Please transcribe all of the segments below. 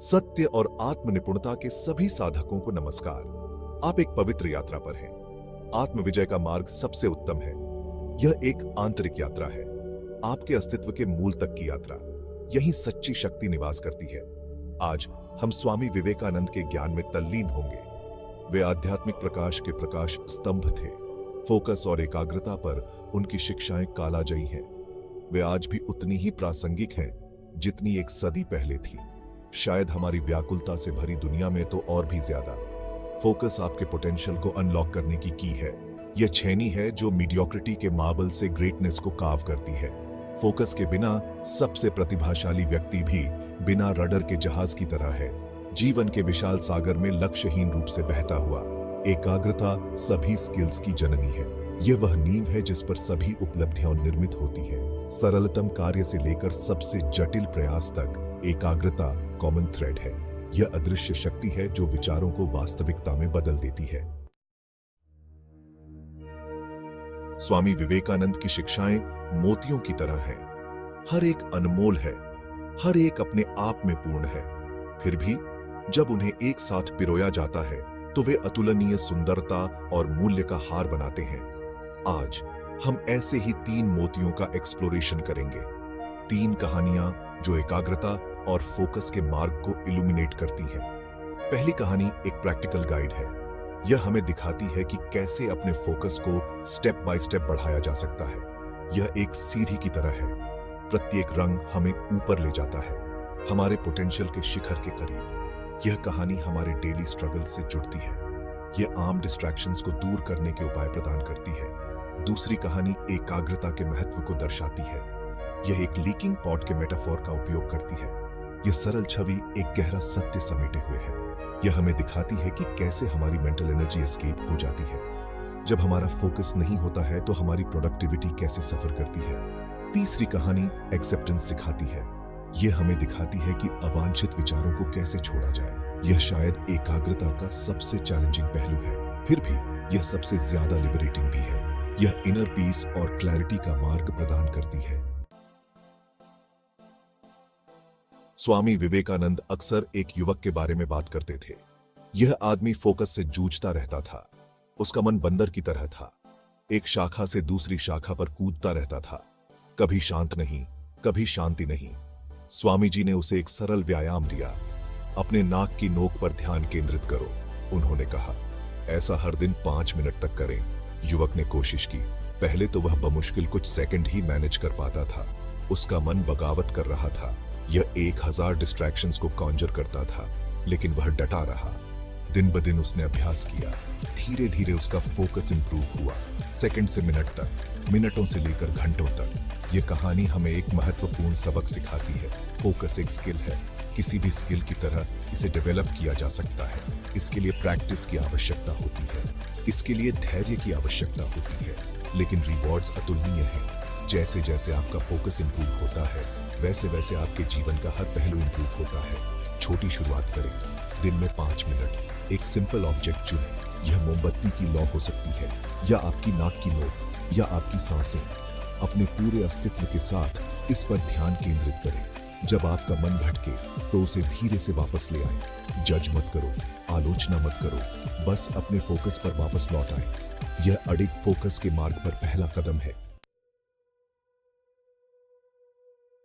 सत्य और आत्मनिपुणता के सभी साधकों को नमस्कार। आप एक पवित्र यात्रा पर हैं। आत्मविजय का मार्ग सबसे उत्तम है। यह एक आंतरिक यात्रा है, आपके अस्तित्व के मूल तक की यात्रा। यही सच्ची शक्ति निवास करती है। आज हम स्वामी विवेकानंद के ज्ञान में तल्लीन होंगे। वे आध्यात्मिक प्रकाश के प्रकाश स्तंभ थे। फोकस और एकाग्रता पर उनकी शिक्षाएं कालाजयी हैं। वे आज भी उतनी ही प्रासंगिक हैं जितनी एक सदी पहले थी। शायद हमारी व्याकुलता से भरी दुनिया में तो और भी ज्यादा। फोकस आपके पोटेंशियल को अनलॉक करने की है। यह छेनी है जो मीडियोक्रिटी के मार्बल से ग्रेटनेस को कार्व करती है। फोकस के बिना सबसे प्रतिभाशाली व्यक्ति भी बिना रडर के जहाज की तरह है, जीवन के विशाल सागर में लक्ष्यहीन रूप से बहता हुआ। एकाग्रता सभी स्किल्स की जननी है। यह वह नींव है जिस पर सभी उपलब्धियां निर्मित होती है। सरलतम कार्य से लेकर सबसे जटिल प्रयास तक एकाग्रता कॉमन थ्रेड है। यह अदृश्य शक्ति है जो विचारों को वास्तविकता में बदल देती है। स्वामी विवेकानंद की शिक्षाएं मोतियों की तरह हैं। हर एक अनमोल है, हर एक अपने आप में पूर्ण है। फिर भी जब उन्हें एक साथ पिरोया जाता है तो वे अतुलनीय सुंदरता और मूल्य का हार बनाते हैं। आज हम ऐसे ही 3 मोतियों का एक्सप्लोरेशन करेंगे। 3 कहानियां जो एकाग्रता और फोकस के मार्ग को इल्यूमिनेट करती हैं। पहली कहानी एक प्रैक्टिकल गाइड है। यह हमें दिखाती है कि कैसे अपने फोकस को स्टेप बाय स्टेप बढ़ाया जा सकता है। यह एक सीढ़ी की तरह है। प्रत्येक रंग हमें ऊपर ले जाता है, हमारे पोटेंशियल के शिखर के करीब। यह कहानी हमारे डेली स्ट्रगल से जुड़ती है। यह आम डिस्ट्रैक्शंस को दूर करने के उपाय प्रदान करती है। दूसरी कहानी एकाग्रता के महत्व को दर्शाती है। यह एक लीकिंग पॉट के मेटाफोर का उपयोग करती है। यह सरल छवि एक गहरा सत्य समेटे हुए है। यह हमें दिखाती है कि कैसे हमारी मेंटल एनर्जी एस्केप हो जाती है। जब हमारा फोकस नहीं होता है तो हमारी प्रोडक्टिविटी कैसे सफर करती है। तीसरी कहानी एक्सेप्टेंस सिखाती है। यह हमें दिखाती है कि अवांछित विचारों को कैसे छोड़ा जाए। यह शायद एकाग्रता का सबसे चैलेंजिंग पहलू है, फिर भी यह सबसे ज्यादा लिबरेटिंग भी है। यह इनर पीस और क्लैरिटी का मार्ग प्रदान करती है। स्वामी विवेकानंद अक्सर एक युवक के बारे में बात करते थे। यह आदमी फोकस से जूझता रहता था। उसका मन बंदर की तरह था, एक शाखा से दूसरी शाखा पर कूदता रहता था, कभी शांत नहीं, कभी शांति नहीं। स्वामी जी ने उसे एक सरल व्यायाम दिया। अपने नाक की नोक पर ध्यान केंद्रित करो, उन्होंने कहा। ऐसा हर दिन 5 मिनट तक करें। युवक ने कोशिश की। पहले तो वह बमुश्किल कुछ सेकंड ही मैनेज कर पाता था। उसका मन बगावत कर रहा था। यह 1000 डिस्ट्रैक्शंस को कॉन्जर करता था, लेकिन वह डटा रहा। दिन ब दिन उसने अभ्यास किया। धीरे धीरे उसका फोकस इंप्रूव हुआ, सेकंड से मिनट तक, मिनटों से लेकर घंटों तक। यह कहानी हमें एक महत्वपूर्ण सबक सिखाती है। फोकस एक स्किल है। किसी भी स्किल की तरह इसे डेवलप किया जा सकता है। इसके लिए प्रैक्टिस की आवश्यकता होती है, इसके लिए धैर्य की आवश्यकता होती है, लेकिन रिवॉर्ड्स अतुलनीय हैं। जैसे जैसे आपका फोकस इंप्रूव होता है, वैसे वैसे आपके जीवन का हर पहलू इंप्रूव होता है। छोटी शुरुआत करें। दिन में 5 मिनट एक सिंपल ऑब्जेक्ट चुनें। यह मोमबत्ती की लौ हो सकती है, या आपकी नाक की नोक, या आपकी सांसें। अपने पूरे अस्तित्व के साथ इस पर ध्यान केंद्रित करें। जब आपका मन भटके तो उसे धीरे से वापस ले आएं। जज मत करो, आलोचना मत करो, बस अपने फोकस पर वापस लौट आएं। यह अडिग फोकस के मार्ग पर पहला कदम है।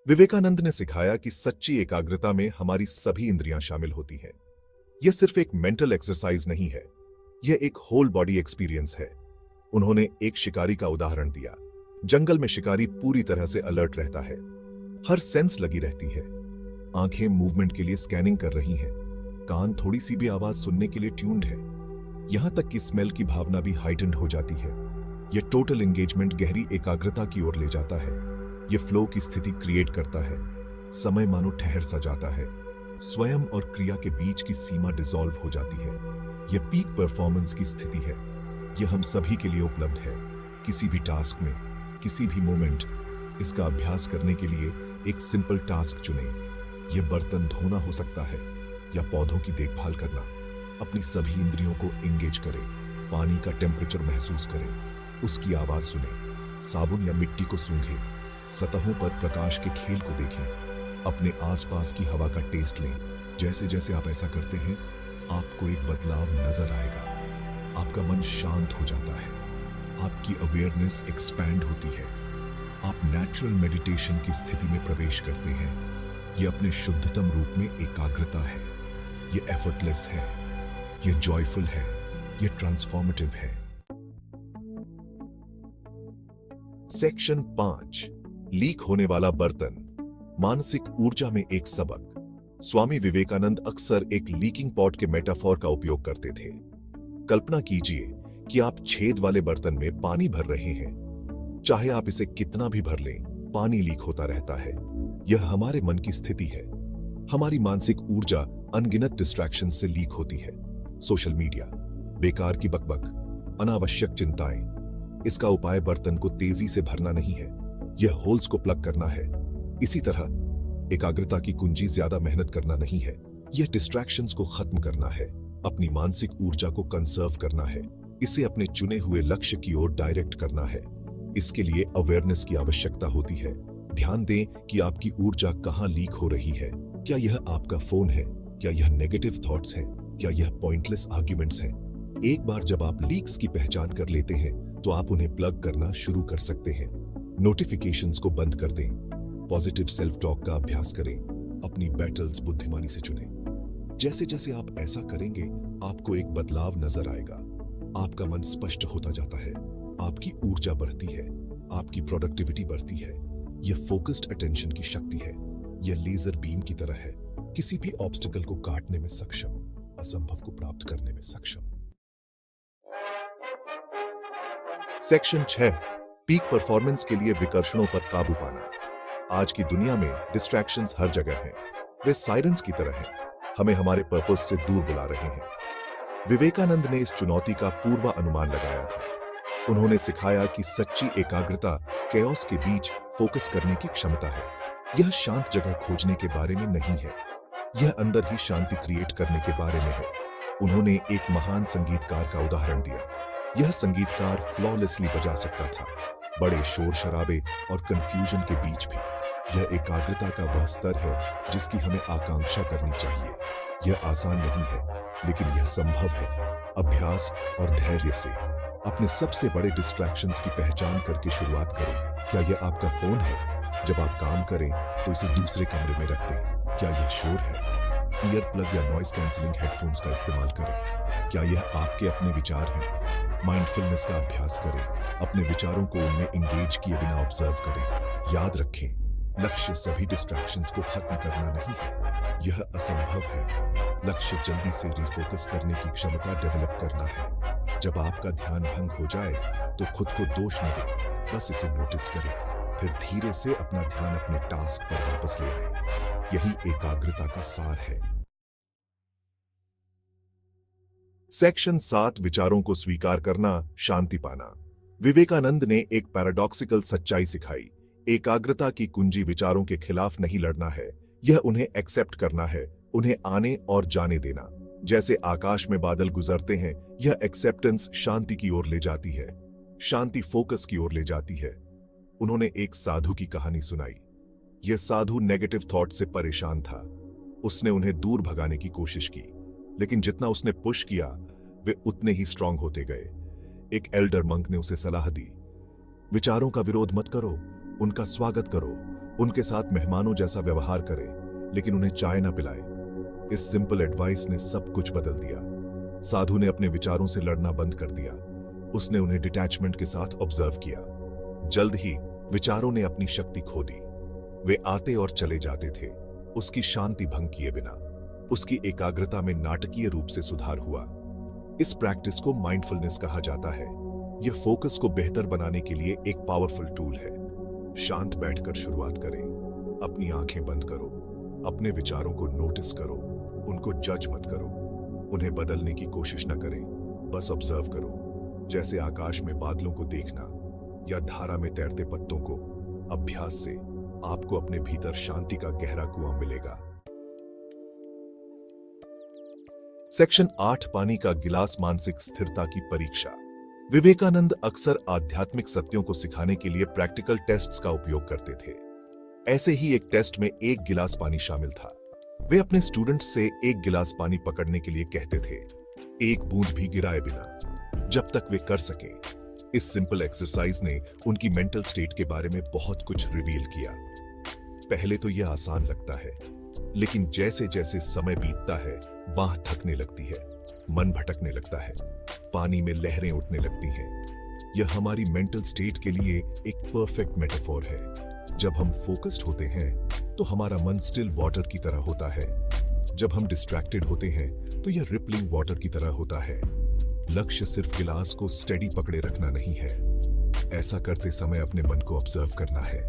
विवेकानंद ने सिखाया कि सच्ची एकाग्रता में हमारी सभी इंद्रियां शामिल होती हैं। यह सिर्फ एक मेंटल एक्सरसाइज नहीं है, यह एक होल बॉडी एक्सपीरियंस है। उन्होंने एक शिकारी का उदाहरण दिया। जंगल में शिकारी पूरी तरह से अलर्ट रहता है, हर सेंस लगी रहती है। आंखें मूवमेंट के लिए स्कैनिंग कर रही हैं, कान थोड़ी सी भी आवाज सुनने के लिए ट्यून्ड है। यहां तक कि स्मेल की भावना भी हाइटेंड हो जाती है। यह टोटल एंगेजमेंट गहरी एकाग्रता की ओर ले जाता है। यह फ्लो की स्थिति क्रिएट करता है। समय मानो ठहर सा जाता है। स्वयं और क्रिया के बीच की सीमा डिसॉल्व हो जाती है। यह पीक परफॉर्मेंस की स्थिति है। यह हम सभी के लिए उपलब्ध है। किसी भी टास्क में, किसी भी मोमेंट। इसका अभ्यास करने के लिए एक सिंपल टास्क चुनें। यह बर्तन धोना हो सकता है, या पौधों की देखभाल करना। अपनी सभी इंद्रियों को एंगेज करें। पानी का टेम्परेचर महसूस करें, उसकी आवाज सुनें। साबुन या मिट्टी को सूंघें। सतहों पर प्रकाश के खेल को देखें। अपने आसपास की हवा का टेस्ट लें। जैसे जैसे आप ऐसा करते हैं, आपको एक बदलाव नजर आएगा। आपका मन शांत हो जाता है, आपकी अवेयरनेस एक्सपैंड होती है, आप नेचुरल मेडिटेशन की स्थिति में प्रवेश करते हैं। यह अपने शुद्धतम रूप में एकाग्रता है, यह एफर्टलेस है, यह जॉयफुल है, यह ट्रांसफॉर्मेटिव है। सेक्शन 5, लीक होने वाला बर्तन। मानसिक ऊर्जा में एक सबक। स्वामी विवेकानंद अक्सर एक लीकिंग पॉट के मेटाफोर का उपयोग करते थे। कल्पना कीजिए कि आप छेद वाले बर्तन में पानी भर रहे हैं। चाहे आप इसे कितना भी भर लें, पानी लीक होता रहता है। यह हमारे मन की स्थिति है। हमारी मानसिक ऊर्जा अनगिनत डिस्ट्रैक्शन से लीक होती है। सोशल मीडिया, बेकार की बकबक, अनावश्यक चिंताएं। इसका उपाय बर्तन को तेजी से भरना नहीं है, यह होल्स को प्लग करना है। इसी तरह एकाग्रता की कुंजी ज्यादा मेहनत करना नहीं है, यह डिस्ट्रैक्शंस को खत्म करना है, अपनी मानसिक ऊर्जा को कंसर्व करना है, इसे अपने चुने हुए लक्ष्य की ओर डायरेक्ट करना है। इसके लिए अवेयरनेस की आवश्यकता होती है। ध्यान दें कि आपकी ऊर्जा कहां लीक हो रही है। क्या यह आपका फोन है? क्या यह नेगेटिव थॉट्स हैं? क्या यह पॉइंटलेस आर्ग्यूमेंट्स हैं? एक बार जब आप लीक्स की पहचान कर लेते हैं, तो आप उन्हें प्लग करना शुरू कर सकते हैं। नोटिफिकेशंस को बंद कर दें, पॉजिटिव सेल्फ टॉक का अभ्यास करें, अपनी बैटल्स बुद्धिमानी से चुनें। जैसे जैसे आप ऐसा करेंगे, आपको एक बदलाव नजर आएगा। आपका मन स्पष्ट होता जाता है, आपकी ऊर्जा बढ़ती है, आपकी प्रोडक्टिविटी बढ़ती है। यह फोकस्ड अटेंशन की शक्ति है। यह लेजर बीम की तरह है, किसी भी ऑब्स्टिकल को काटने में सक्षम, असंभव को प्राप्त करने में सक्षम। सेक्शन 6, पीक परफॉर्मेंस के लिए विकर्षणों पर काबू पाना। आज की दुनिया में डिस्ट्रैक्शंस हर जगह हैं। वे साइरेंस की तरह हैं, हमें हमारे पर्पस से दूर बुला रहे हैं। विवेकानंद ने इस चुनौती का पूर्व अनुमान लगाया था। उन्होंने सिखाया कि सच्ची एकाग्रता कैओस के बीच फोकस करने की क्षमता है। यह शांत जगह खोजने के बारे में नहीं है, यह अंदर ही शांति क्रिएट करने के बारे में है। उन्होंने एक महान संगीतकार का उदाहरण दिया। यह संगीतकार फ्लॉलेसली बजा सकता था, बड़े शोर शराबे और कंफ्यूजन के बीच भी। यह एकाग्रता का वह स्तर है जिसकी हमें आकांक्षा करनी चाहिए। यह आसान नहीं है, लेकिन यह संभव है, अभ्यास और धैर्य से। अपने सबसे बड़े डिस्ट्रैक्शंस की पहचान करके शुरुआत करें। क्या यह आपका फोन है? जब आप काम करें तो इसे दूसरे कमरे में रख दें। क्या यह शोर है? ईयर प्लग या नॉइस कैंसलिंग हेडफोन्स का इस्तेमाल करें। क्या यह आपके अपने विचार हैं? माइंडफुलनेस का अभ्यास करें, अपने विचारों को उनमें एंगेज किए बिना ऑब्जर्व करें। याद रखें, लक्ष्य सभी डिस्ट्रैक्शंस को खत्म करना नहीं है, यह असंभव है। लक्ष्य जल्दी से रिफोकस करने की क्षमता डेवलप करना है। जब आपका ध्यान भंग हो जाए तो खुद को दोष न दें, बस इसे नोटिस करें, फिर धीरे से अपना ध्यान अपने टास्क पर वापस ले आएं। यही एकाग्रता का सार है। सेक्शन 7, विचारों को स्वीकार करना, शांति पाना। विवेकानंद ने एक पैराडॉक्सिकल सच्चाई सिखाई। एकाग्रता की कुंजी विचारों के खिलाफ नहीं लड़ना है, यह उन्हें एक्सेप्ट करना है, उन्हें आने और जाने देना। जैसे आकाश में बादल गुजरते हैं, यह एक्सेप्टेंस शांति की ओर ले जाती है, शांति फोकस की ओर ले जाती है। उन्होंने एक साधु की कहानी सुनाई। यह साधु नेगेटिव थॉट से परेशान था। उसने उन्हें दूर भगाने की कोशिश की, लेकिन जितना उसने पुश किया, वे उतने ही स्ट्रांग होते गए। एक एल्डर मंक ने उसे सलाह दी, विचारों का विरोध मत करो, उनका स्वागत करो, उनके साथ मेहमानों जैसा व्यवहार करें, लेकिन उन्हें चाय ना पिलाएं। इस सिंपल एडवाइस ने सब कुछ बदल दिया। साधु ने अपने विचारों से लड़ना बंद कर दिया। उसने उन्हें डिटैचमेंट के साथ ऑब्जर्व किया। जल्द ही विचारों ने अपनी शक्ति खो दी। वे आते और चले जाते थे, उसकी शांति भंग किए बिना। उसकी एकाग्रता में नाटकीय रूप से सुधार हुआ। इस प्रैक्टिस को माइंडफुलनेस कहा जाता है। यह फोकस को बेहतर बनाने के लिए एक पावरफुल टूल है। शांत बैठकर शुरुआत करें, अपनी आंखें बंद करो, अपने विचारों को नोटिस करो, उनको जज मत करो, उन्हें बदलने की कोशिश न करें, बस ऑब्जर्व करो। जैसे आकाश में बादलों को देखना या धारा में तैरते पत्तों को। अभ्यास से आपको अपने भीतर शांति का गहरा कुआं मिलेगा। सेक्शन 8, पानी का गिलास, मानसिक स्थिरता की परीक्षा। विवेकानंद अक्सर आध्यात्मिक सत्यों को सिखाने के लिए प्रैक्टिकल टेस्ट्स का उपयोग करते थे। ऐसे ही एक टेस्ट में 1 गिलास पानी शामिल था। वे अपने स्टूडेंट्स से 1 गिलास पानी पकड़ने के लिए कहते थे, एक बूंद भी गिराए बिना, जब तक वे कर सके। इस सिंपल एक्सरसाइज ने उनकी मेंटल स्टेट के बारे में बहुत कुछ रिवील किया। पहले तो यह आसान लगता है, लेकिन जैसे जैसे समय बीतता है, बांह थकने लगती है, मन भटकने लगता है, पानी में लहरें उठने लगती हैं। यह हमारी मेंटल स्टेट के लिए एक परफेक्ट मेटाफोर है। जब हम फोकस्ड होते हैं तो हमारा मन स्टिल वाटर की तरह होता है। जब हम डिस्ट्रैक्टेड होते हैं तो यह रिपलिंग वाटर की तरह होता है। लक्ष्य सिर्फ गिलास को स्टेडी पकड़े रखना नहीं है। ऐसा करते समय अपने मन को ऑब्जर्व करना है।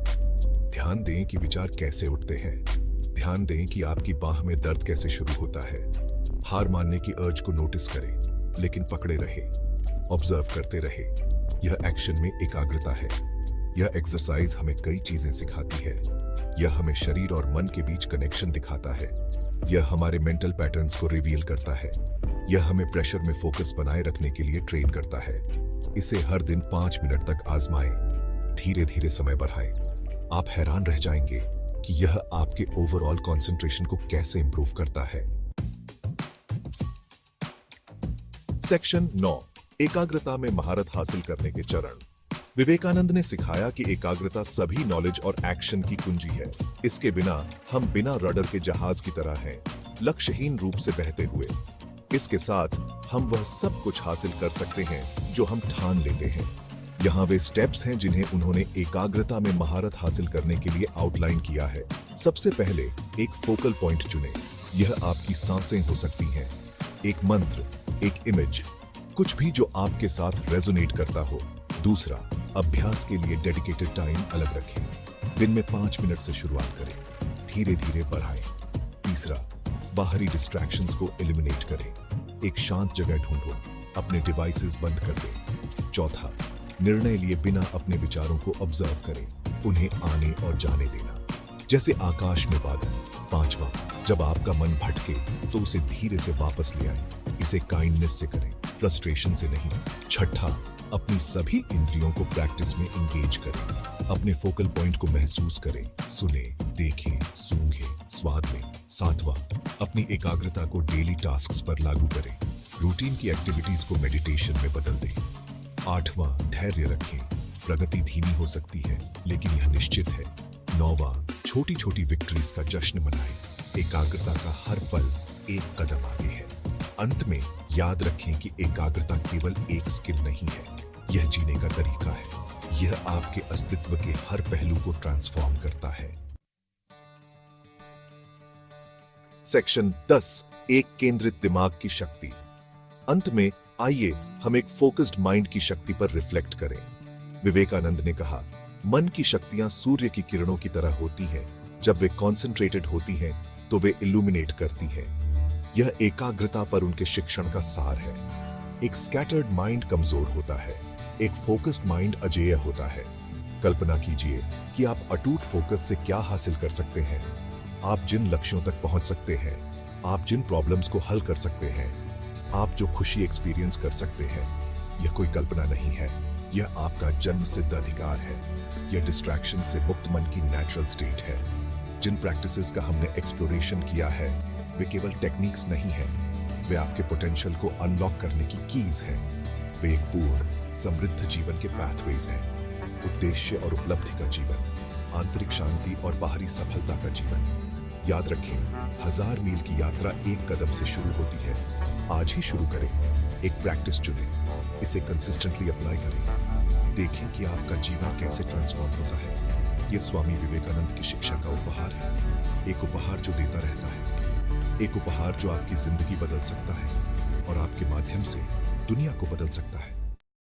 ध्यान दें कि विचार कैसे उठते हैं। ध्यान दें कि आपकी बाह में दर्द कैसे शुरू होता है। हार मानने की अर्ज को नोटिस करें, लेकिन पकड़े रहे, ऑब्जर्व करते रहे। यह एक्शन में एकाग्रता है। यह एक्सरसाइज हमें कई चीजें सिखाती है। यह हमें शरीर और मन के बीच कनेक्शन दिखाता है। यह हमारे मेंटल पैटर्न्स को रिवील करता है। यह हमें प्रेशर में फोकस बनाए रखने के लिए ट्रेन करता है। इसे हर दिन 5 मिनट तक आजमाएं। धीरे धीरे समय बढ़ाएं। आप हैरान रह जाएंगे कि यह आपके ओवरऑल कंसंट्रेशन को कैसे इंप्रूव करता है। सेक्शन 9, एकाग्रता में महारत हासिल करने के चरण। विवेकानंद ने सिखाया कि एकाग्रता सभी नॉलेज और एक्शन की कुंजी है। इसके बिना हम बिना रडर के जहाज की तरह हैं, लक्ष्यहीन रूप से बहते हुए। इसके साथ हम वह सब कुछ हासिल कर सकते हैं जो हम ठान लेते हैं। यहाँ वे स्टेप्स हैं जिन्हें उन्होंने एकाग्रता में महारत हासिल करने के लिए आउटलाइन किया है। सबसे पहले एक फोकल पॉइंट चुनें। यह आपकी सांसें हो सकती हैं, एक मंत्र, एक इमेज, कुछ भी जो आपके साथ रेजोनेट करता हो। दूसरा, अभ्यास के लिए डेडिकेटेड टाइम अलग रखें। दिन में 5 मिनट से शुरुआत करें, धीरे धीरे बढ़ाएं। तीसरा, बाहरी डिस्ट्रैक्शंस को एलिमिनेट करें। एक शांत जगह ढूंढो, अपने डिवाइसेस बंद कर दें। चौथा, निर्णय लिए बिना अपने विचारों को ऑब्जर्व करें, उन्हें आने और जाने देना, जैसे आकाश में बादल। पांचवा, जब आपका मन भटके तो उसे धीरे से वापस ले आए। इसे काइंडनेस से करें, फ्रस्ट्रेशन से नहीं। छठा, अपनी सभी इंद्रियों को प्रैक्टिस में एंगेज करें। अपने फोकल पॉइंट को महसूस करें, सुने, देखें, सूंघें, स्वाद लें। सातवां, अपनी एकाग्रता को डेली टास्क्स पर लागू करें। रूटीन की एक्टिविटीज को मेडिटेशन में बदल दें। आठवां, धैर्य रखें। प्रगति धीमी हो सकती है, लेकिन यह निश्चित है। नौवां, छोटी छोटी विक्ट्रीज का जश्न मनाएं। एकाग्रता का हर पल एक कदम आगे है। अंत में याद रखें कि एकाग्रता केवल एक स्किल नहीं है, यह जीने का तरीका है। यह आपके अस्तित्व के हर पहलू को ट्रांसफॉर्म करता है। सेक्शन 10, एक केंद्रित दिमाग की शक्ति। अंत में आइए हम एक फोकस्ड माइंड की शक्ति पर रिफ्लेक्ट करें। विवेकानंद ने कहा, मन की शक्तियां सूर्य की किरणों की तरह होती हैं। जब वे कॉन्सेंट्रेटेड होती हैं तो वे इल्यूमिनेट करती हैं। यह एकाग्रता पर उनके शिक्षण का सार है। एक स्कैटर्ड माइंड कमजोर होता है, एक फोकस्ड माइंड अजेय होता है। कल्पना कीजिए कि आप अटूट फोकस से क्या हासिल कर सकते हैं। आप जिन लक्ष्यों तक पहुंच सकते हैं, आप जिन प्रॉब्लम्स को हल कर सकते हैं, आप जो खुशी एक्सपीरियंस कर सकते हैं, यह कोई कल्पना नहीं है, यह आपका जन्म सिद्ध अधिकार है। यह डिस्ट्रैक्शन से मुक्त मन की नेचुरल स्टेट है। जिन प्रैक्टिसेस का हमने एक्सप्लोरेशन किया है, वे केवल टेक्निक्स नहीं हैं, वे आपके पोटेंशियल को अनलॉक करने की कीज हैं। वे एक पूर्ण समृद्ध जीवन के पाथवेज हैं। उद्देश्य और उपलब्धि का जीवन, आंतरिक शांति और बाहरी सफलता का जीवन। याद रखें, 1000 मील की यात्रा एक कदम से शुरू होती है। आज ही शुरू करें, एक प्रैक्टिस चुनें, इसे कंसिस्टेंटली अप्लाई करें। देखें कि आपका जीवन कैसे ट्रांसफॉर्म होता है। यह स्वामी विवेकानंद की शिक्षा का उपहार है। एक उपहार जो देता रहता है, एक उपहार जो आपकी जिंदगी बदल सकता है और आपके माध्यम से दुनिया को बदल सकता है।